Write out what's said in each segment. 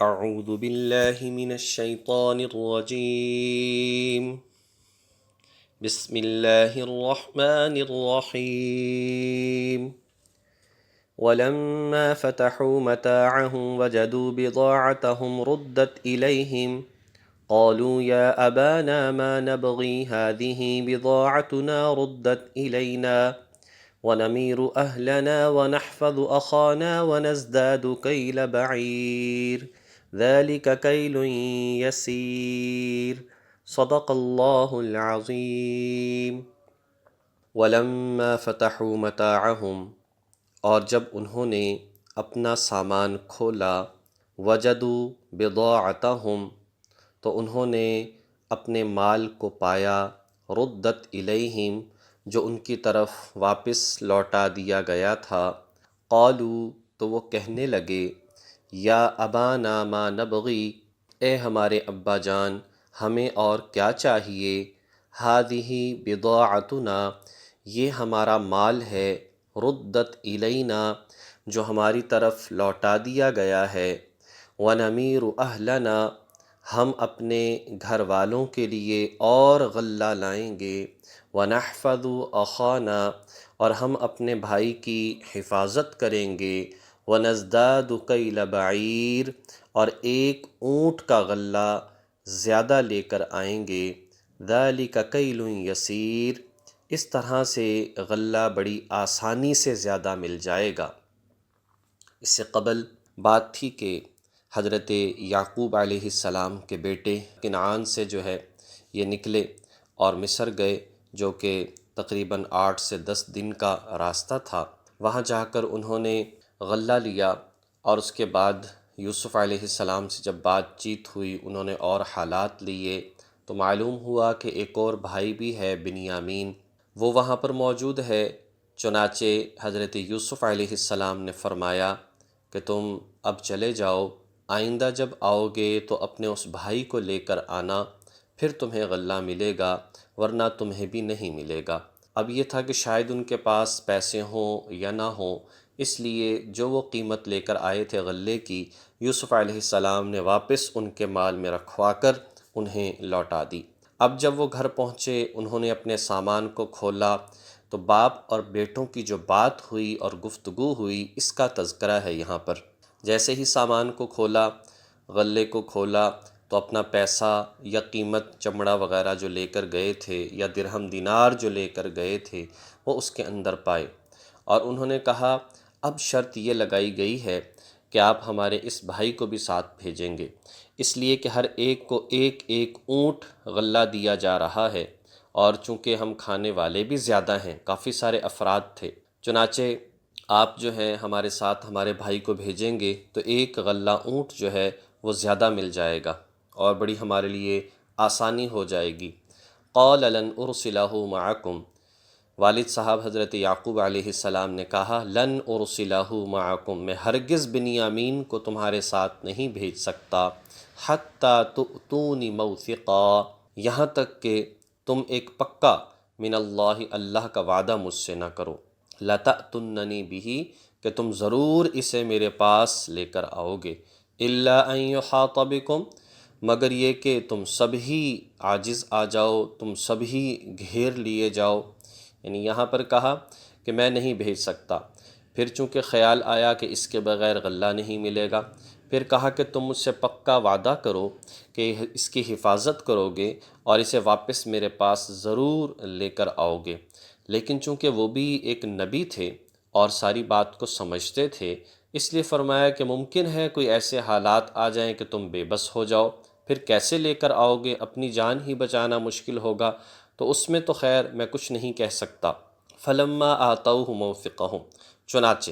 اعوذ باللہ من الشیطان الرجیم بسم اللہ الرحمن الرحیم ولما فتحوا متاعهم وجدوا بضاعتهم ردت إليهم قالوا يا أبانا ما نبغي هذه بضاعتنا ردت إلينا ونمير أهلنا ونحفظ أخانا ونزداد كيل بعير ذلك كيل يسير صدق الله العظيم ولما فتحوا متاعهم اور جب انہوں نے اپنا سامان کھولا وجدوا بضاعتهم تو انہوں نے اپنے مال کو پایا ردت الیہم جو ان کی طرف واپس لوٹا دیا گیا تھا قالوا تو وہ کہنے لگے یا ابانا ما نبغی اے ہمارے ابا جان ہمیں اور کیا چاہیے ہذہ بضاعتنا یہ ہمارا مال ہے ردت الینا جو ہماری طرف لوٹا دیا گیا ہے ونمیر اہلنا ہم اپنے گھر والوں کے لیے اور غلہ لائیں گے ونحفظ اخانا اور ہم اپنے بھائی کی حفاظت کریں گے ونزداد کیل بعیر اور ایک اونٹ کا غلہ زیادہ لے کر آئیں گے ذالک کیل یسیر اس طرح سے غلہ بڑی آسانی سے زیادہ مل جائے گا۔ اس سے قبل بات تھی کہ حضرت یعقوب علیہ السلام کے بیٹے کنعان سے جو ہے یہ نکلے اور مصر گئے، جو کہ تقریباً 8 سے 10 دن کا راستہ تھا۔ وہاں جا کر انہوں نے غلہ لیا اور اس کے بعد یوسف علیہ السلام سے جب بات چیت ہوئی، انہوں نے اور حالات لیے تو معلوم ہوا کہ ایک اور بھائی بھی ہے بنیامین، وہ وہاں پر موجود ہے۔ چنانچہ حضرت یوسف علیہ السلام نے فرمایا کہ تم اب چلے جاؤ، آئندہ جب آؤ گے تو اپنے اس بھائی کو لے کر آنا، پھر تمہیں غلہ ملے گا ورنہ تمہیں بھی نہیں ملے گا۔ اب یہ تھا کہ شاید ان کے پاس پیسے ہوں یا نہ ہوں، اس لیے جو وہ قیمت لے کر آئے تھے غلے کی، یوسف علیہ السلام نے واپس ان کے مال میں رکھوا کر انہیں لوٹا دی۔ اب جب وہ گھر پہنچے، انہوں نے اپنے سامان کو کھولا تو باپ اور بیٹوں کی جو بات ہوئی اور گفتگو ہوئی اس کا تذکرہ ہے یہاں پر۔ جیسے ہی سامان کو کھولا، غلے کو کھولا تو اپنا پیسہ یا قیمت چمڑا وغیرہ جو لے کر گئے تھے یا درہم دینار جو لے کر گئے تھے وہ اس کے اندر پائے، اور انہوں نے کہا اب شرط یہ لگائی گئی ہے کہ آپ ہمارے اس بھائی کو بھی ساتھ بھیجیں گے، اس لیے کہ ہر ایک کو ایک ایک اونٹ غلہ دیا جا رہا ہے، اور چونکہ ہم کھانے والے بھی زیادہ ہیں، کافی سارے افراد تھے، چنانچہ آپ جو ہیں ہمارے ساتھ ہمارے بھائی کو بھیجیں گے تو ایک غلہ اونٹ جو ہے وہ زیادہ مل جائے گا اور بڑی ہمارے لیے آسانی ہو جائے گی۔ قال لن ارسلہ معکم، والد صاحب حضرت یعقوب علیہ السلام نے کہا لن ارسلہ معکم، میں ہرگز بنیامین کو تمہارے ساتھ نہیں بھیج سکتا، حتی تؤتونی موثقا، یہاں تک کہ تم ایک پکا من اللہ کا وعدہ مجھ سے نہ کرو، لتأتوننی بہ، کہ تم ضرور اسے میرے پاس لے کر آؤ گے، الا ان یحاط بکم، مگر یہ کہ تم سب ہی عاجز آ جاؤ، تم سب ہی گھیر لیے جاؤ، یعنی یہاں پر کہا کہ میں نہیں بھیج سکتا، پھر چونکہ خیال آیا کہ اس کے بغیر غلہ نہیں ملے گا، پھر کہا کہ تم مجھ سے پکا وعدہ کرو کہ اس کی حفاظت کرو گے اور اسے واپس میرے پاس ضرور لے کر آؤ گے، لیکن چونکہ وہ بھی ایک نبی تھے اور ساری بات کو سمجھتے تھے، اس لیے فرمایا کہ ممکن ہے کوئی ایسے حالات آ جائیں کہ تم بے بس ہو جاؤ، پھر کیسے لے کر آؤ گے، اپنی جان ہی بچانا مشکل ہوگا، تو اس میں تو خیر میں کچھ نہیں کہہ سکتا۔ فلما آتوہ موثقہم، چنانچہ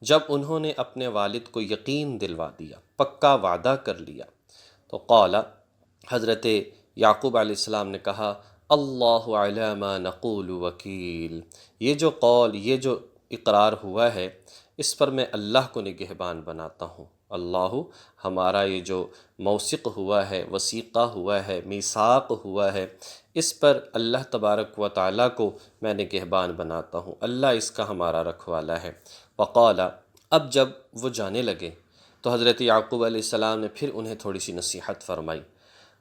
جب انہوں نے اپنے والد کو یقین دلوا دیا، پکا وعدہ کر لیا، تو قال، حضرت یعقوب علیہ السلام نے کہا اللہ علی ما نقول وکیل، یہ جو قول، یہ جو اقرار ہوا ہے اس پر میں اللہ کو نگہبان بناتا ہوں، اللہ ہمارا یہ جو موثق ہوا ہے، وثیقہ ہوا ہے، میثاق ہوا ہے، اس پر اللہ تبارک و تعالیٰ کو میں نگہبان بناتا ہوں، اللہ اس کا ہمارا رکھوالا ہے۔ وقال، اب جب وہ جانے لگے، تو حضرت یعقوب علیہ السلام نے پھر انہیں تھوڑی سی نصیحت فرمائی،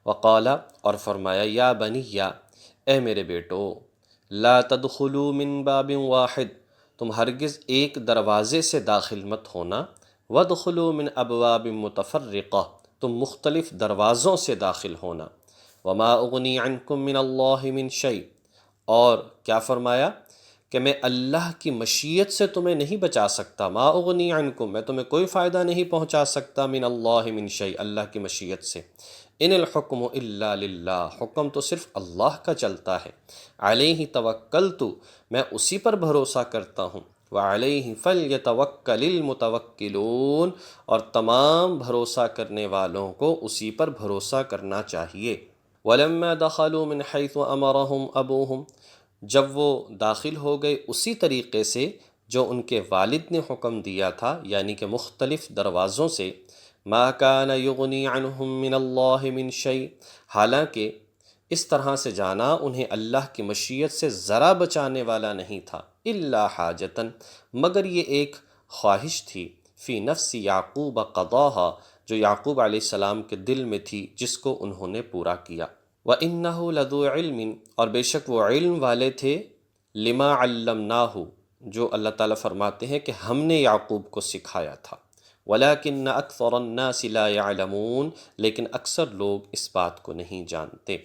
وقال، اور فرمایا، یا بنی، اے میرے بیٹو، لا تدخلوا من باب واحد، تم ہرگز ایک دروازے سے داخل مت ہونا، وادخلوا من ابواب متفرقہ، تم مختلف دروازوں سے داخل ہونا، وما اغنی عنکم من اللہ من شیء، اور کیا فرمایا کہ میں اللہ کی مشیت سے تمہیں نہیں بچا سکتا، ما اغنی عنکم، میں تمہیں کوئی فائدہ نہیں پہنچا سکتا، من اللہ من شیء، اللہ کی مشیت سے، ان الحکم الا للہ، حکم تو صرف اللہ کا چلتا ہے، علیہ توکلت، میں اسی پر بھروسہ کرتا ہوں، وعلیہ فلیتوکل المتوکلون، اور تمام بھروسہ کرنے والوں کو اسی پر بھروسہ کرنا چاہیے۔ وَلَمَّا دَخَلُوا مِنْ حَيْثُ أَمَرَهُمْ أَبُوهُمْ، جب وہ داخل ہو گئے اسی طریقے سے جو ان کے والد نے حکم دیا تھا، یعنی کہ مختلف دروازوں سے، مَا كَانَ يُغْنِي عَنْهُمْ مِنَ اللَّهِ مِنْ شَيْءٍ، حالانکہ اس طرح سے جانا انہیں اللہ کی مشیت سے ذرا بچانے والا نہیں تھا، الا حاجتاً، مگر یہ ایک خواہش تھی، فی نفس یعقوب قضاها، جو یعقوب علیہ السلام کے دل میں تھی، جس کو انہوں نے پورا کیا۔ وَإِنَّهُ لَذُو عِلْمٍ، اور بے شک وہ علم والے تھے، لما علمناہ، جو اللہ تعالیٰ فرماتے ہیں کہ ہم نے یعقوب کو سکھایا تھا، وَلَكِنَّ أَكْثَرَ النَّاسِ لَا يَعْلَمُونَ، لیکن اکثر لوگ اس بات کو نہیں جانتے۔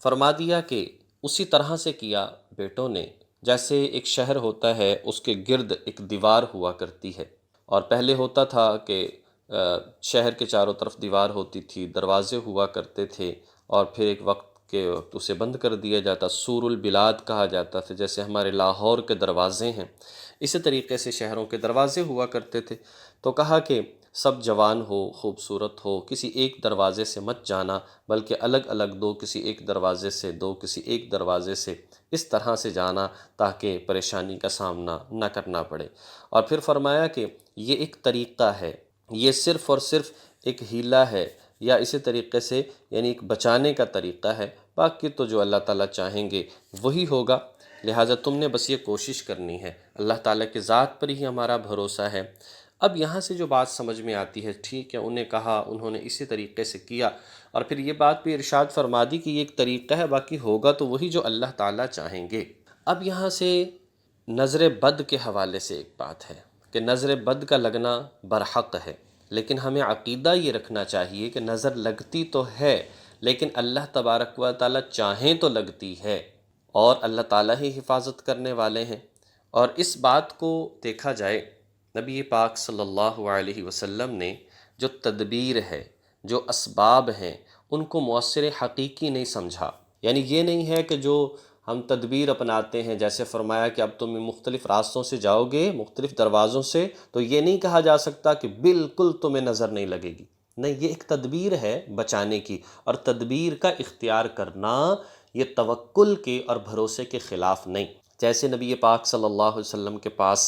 فرما دیا کہ اسی طرح سے کیا بیٹوں نے، جیسے ایک شہر ہوتا ہے، اس کے گرد ایک دیوار ہوا کرتی ہے، اور پہلے ہوتا تھا کہ شہر کے چاروں طرف دیوار ہوتی تھی، دروازے ہوا کرتے تھے، اور پھر ایک وقت کے وقت اسے بند کر دیا جاتا، سور البلاد کہا جاتا تھا، جیسے ہمارے لاہور کے دروازے ہیں، اسی طریقے سے شہروں کے دروازے ہوا کرتے تھے۔ تو کہا کہ سب جوان ہو، خوبصورت ہو، کسی ایک دروازے سے مت جانا، بلکہ الگ الگ دو، کسی ایک دروازے سے، دو کسی ایک دروازے سے، اس طرح سے جانا تاکہ پریشانی کا سامنا نہ کرنا پڑے۔ اور پھر فرمایا کہ یہ ایک طریقہ ہے، یہ صرف اور صرف ایک ہیلہ ہے، یا اسی طریقے سے یعنی ایک بچانے کا طریقہ ہے، باقی تو جو اللہ تعالیٰ چاہیں گے وہی ہوگا، لہٰذا تم نے بس یہ کوشش کرنی ہے، اللہ تعالیٰ کی ذات پر ہی ہمارا بھروسہ ہے۔ اب یہاں سے جو بات سمجھ میں آتی ہے، ٹھیک ہے، انہیں کہا، انہوں نے اسی طریقے سے کیا، اور پھر یہ بات بھی ارشاد فرما دی کہ یہ ایک طریقہ ہے، باقی ہوگا تو وہی جو اللہ تعالیٰ چاہیں گے۔ اب یہاں سے نظر بد کے حوالے سے ایک بات ہے کہ نظر بد کا لگنا برحق ہے، لیکن ہمیں عقیدہ یہ رکھنا چاہیے کہ نظر لگتی تو ہے، لیکن اللہ تبارک و تعالیٰ چاہیں تو لگتی ہے، اور اللہ تعالیٰ ہی حفاظت کرنے والے ہیں۔ اور اس بات کو دیکھا جائے، نبی پاک صلی اللہ علیہ وسلم نے جو تدبیر ہے، جو اسباب ہیں، ان کو مؤثر حقیقی نہیں سمجھا، یعنی یہ نہیں ہے کہ جو ہم تدبیر اپناتے ہیں، جیسے فرمایا کہ اب تم مختلف راستوں سے جاؤ گے، مختلف دروازوں سے، تو یہ نہیں کہا جا سکتا کہ بالکل تمہیں نظر نہیں لگے گی، نہیں، یہ ایک تدبیر ہے بچانے کی، اور تدبیر کا اختیار کرنا یہ توکل کے اور بھروسے کے خلاف نہیں۔ جیسے نبی پاک صلی اللہ علیہ وسلم کے پاس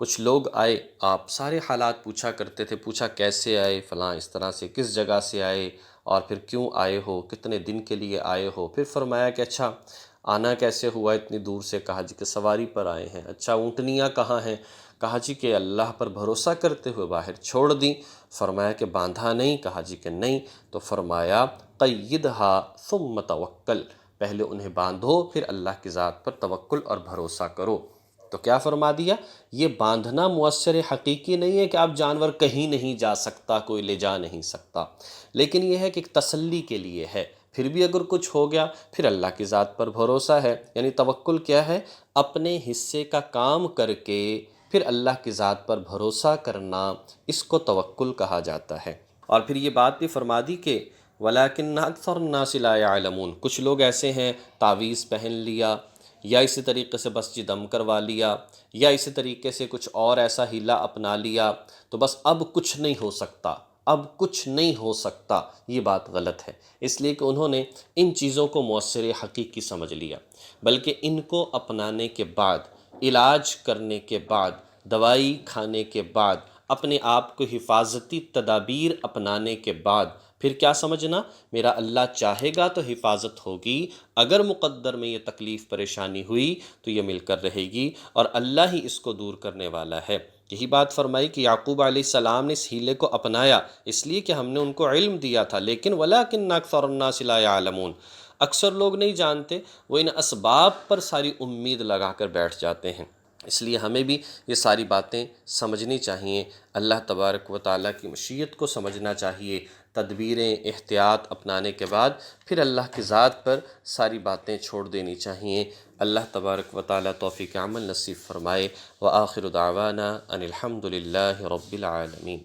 کچھ لوگ آئے، آپ سارے حالات پوچھا کرتے تھے، پوچھا کیسے آئے، فلاں اس طرح سے، کس جگہ سے آئے، اور پھر کیوں آئے ہو، کتنے دن کے لیے آئے ہو، پھر فرمایا کہ اچھا آنا کیسے ہوا اتنی دور سے، کہا جی کہ سواری پر آئے ہیں، اچھا اونٹنیاں کہاں ہیں، کہا جی کہ اللہ پر بھروسہ کرتے ہوئے باہر چھوڑ دیں، فرمایا کہ باندھا نہیں، کہا جی کہ نہیں، تو فرمایا قیدھا ثم توکل، پہلے انہیں باندھو، پھر اللہ کی ذات پر توکل اور بھروسہ کرو۔ تو کیا فرما دیا، یہ باندھنا مؤثر حقیقی نہیں ہے کہ آپ جانور کہیں نہیں جا سکتا، کوئی لے جا نہیں سکتا، لیکن یہ ہے کہ ایک تسلی کے لیے ہے، پھر بھی اگر کچھ ہو گیا پھر اللہ کی ذات پر بھروسہ ہے، یعنی توکل کیا ہے، اپنے حصے کا کام کر کے پھر اللہ کی ذات پر بھروسہ کرنا، اس کو توکل کہا جاتا ہے۔ اور پھر یہ بات بھی فرما دی کہ وَلَكِنَّ أَكْثَرَ النَّاسِ لَا يَعْلَمُونَ، کچھ لوگ ایسے ہیں تعویذ پہن لیا، یا اسی طریقے سے بس دم کروا لیا، یا اسی طریقے سے کچھ اور ایسا ہیلہ اپنا لیا، تو بس اب کچھ نہیں ہو سکتا، اب کچھ نہیں ہو سکتا، یہ بات غلط ہے، اس لیے کہ انہوں نے ان چیزوں کو مؤثر حقیقی سمجھ لیا، بلکہ ان کو اپنانے کے بعد، علاج کرنے کے بعد، دوائی کھانے کے بعد، اپنے آپ کو حفاظتی تدابیر اپنانے کے بعد پھر کیا سمجھنا، میرا اللہ چاہے گا تو حفاظت ہوگی، اگر مقدر میں یہ تکلیف پریشانی ہوئی تو یہ مل کر رہے گی، اور اللہ ہی اس کو دور کرنے والا ہے۔ یہی بات فرمائی کہ یعقوب علیہ السلام نے اس ہیلے کو اپنایا اس لیے کہ ہم نے ان کو علم دیا تھا، لیکن وَلَٰكِنَّ أَكْثَرَ النَّاسِ لَا يَعْلَمُونَ، اکثر لوگ نہیں جانتے، وہ ان اسباب پر ساری امید لگا کر بیٹھ جاتے ہیں۔ اس لیے ہمیں بھی یہ ساری باتیں سمجھنی چاہیے، اللہ تبارک و تعالیٰ کی مشیت کو سمجھنا چاہیے، تدبیریں احتیاط اپنانے کے بعد پھر اللہ کی ذات پر ساری باتیں چھوڑ دینی چاہیے۔ اللہ تبارک و تعالیٰ توفیق عمل نصیب فرمائے۔ وآخر دعوانا ان الحمد للہ رب العالمین۔